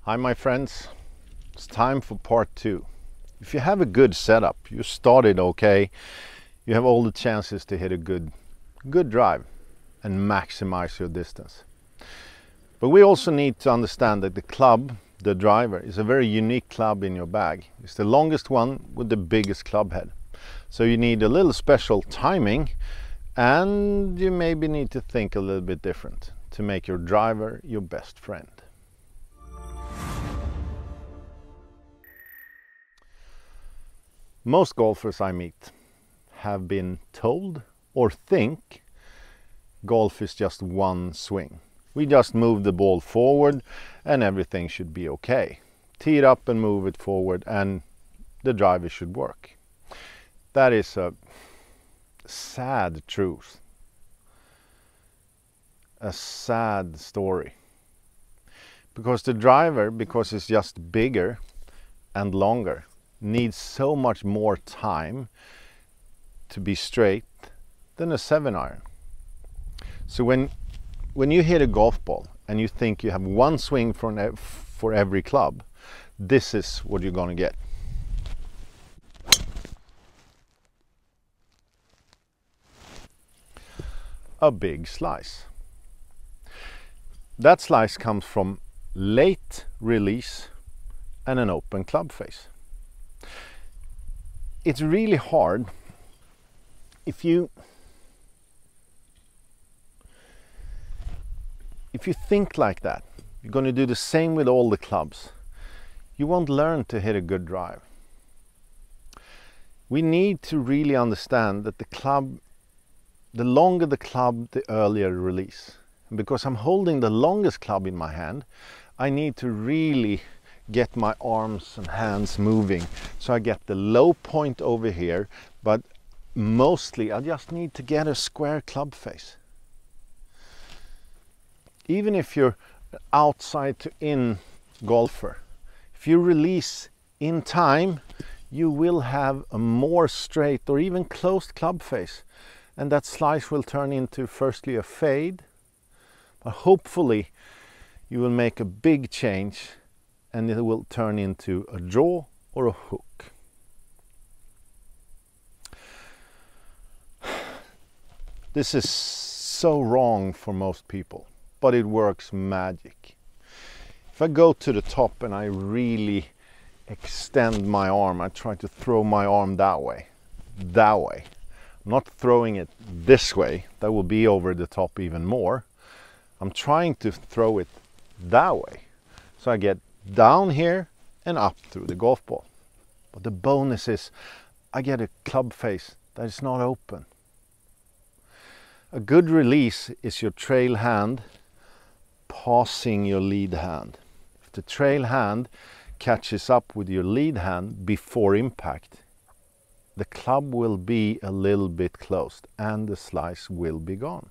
Hi my friends, it's time for part 2. If you have a good setup, you started okay, you have all the chances to hit a good drive and maximize your distance. But we also need to understand that the club, the driver, is a very unique club in your bag. It's the longest one with the biggest club head. So you need a little special timing, and you maybe need to think a little bit different to make your driver your best friend. Most golfers I meet have been told or think golf is just one swing. We just move the ball forward and everything should be okay. Tee it up and move it forward and the driver should work. That is a sad truth. A sad story. Because the driver, because it's just bigger and longer, needs so much more time to be straight than a 7-iron. So when you hit a golf ball and you think you have one swing for every club, this is what you're going to get. A big slice. That slice comes from late release and an open club face. It's really hard if you think like that. You're going to do the same with all the clubs. You won't learn to hit a good drive. We need to really understand that the club, the longer the club, the earlier release. And because I'm holding the longest club in my hand, I need to really get my arms and hands moving. So I get the low point over here, but mostly I just need to get a square club face. Even if you're outside to in golfer, if you release in time, you will have a more straight or even closed club face. And that slice will turn into firstly a fade, but hopefully you will make a big change and it will turn into a draw or a hook. This is so wrong for most people, but it works magic. If I go to the top and I really extend my arm, I try to throw my arm that way. I'm not throwing it this way, that will be over the top even more. I'm trying to throw it that way. So I get down here and up through the golf ball. But the bonus is I get a club face that is not open. A good release is your trail hand passing your lead hand. If the trail hand catches up with your lead hand before impact, the club will be a little bit closed and the slice will be gone.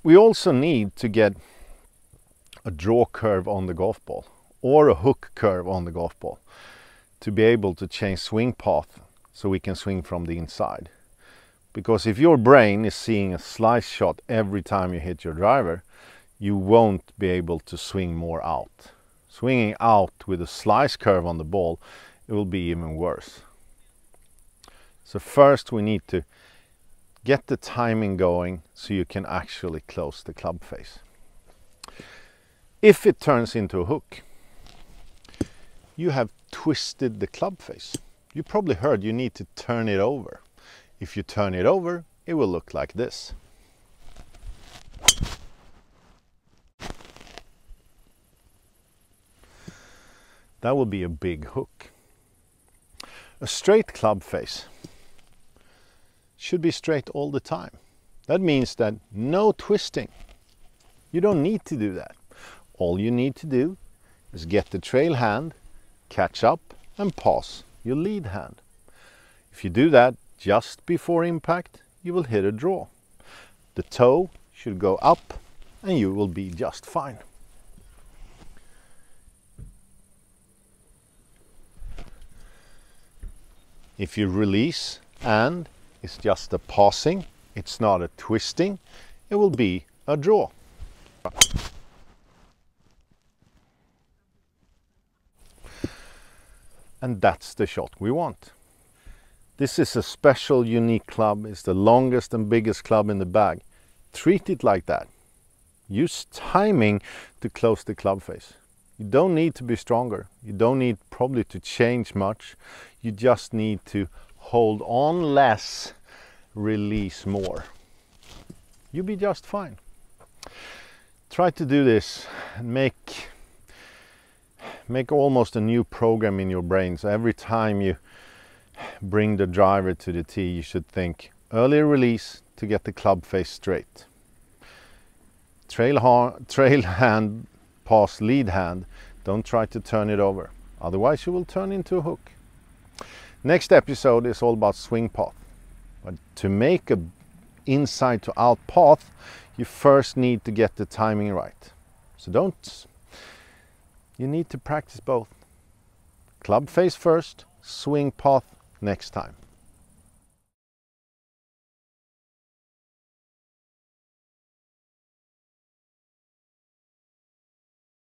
We also need to get a draw curve on the golf ball or a hook curve on the golf ball to be able to change swing path so we can swing from the inside. Because if your brain is seeing a slice shot every time you hit your driver, you won't be able to swing more out. Swinging out with a slice curve on the ball, it will be even worse. So first we need to get the timing going so you can actually close the club face. If it turns into a hook, you have twisted the club face. You probably heard you need to turn it over. If you turn it over, it will look like this. That will be a big hook. A straight club face should be straight all the time. That means that no twisting. You don't need to do that. All you need to do is get the trail hand, catch up and pass your lead hand. If you do that just before impact, you will hit a draw. The toe should go up and you will be just fine. If you release and it's just a passing, it's not a twisting, it will be a draw. and that's the shot we want. This is a special, unique club. It's the longest and biggest club in the bag. Treat it like that. Use timing to close the club face. You don't need to be stronger. You don't need probably to change much. You just need to hold on less, release more. You'll be just fine. Try to do this and make almost a new program in your brain. So every time you bring the driver to the tee, you should think earlier release to get the club face straight. Trail hand, pass lead hand. Don't try to turn it over. Otherwise you will turn into a hook. Next episode is all about swing path. But to make a inside to out path, you first need to get the timing right. So you need to practice both. Club face first, swing path next time.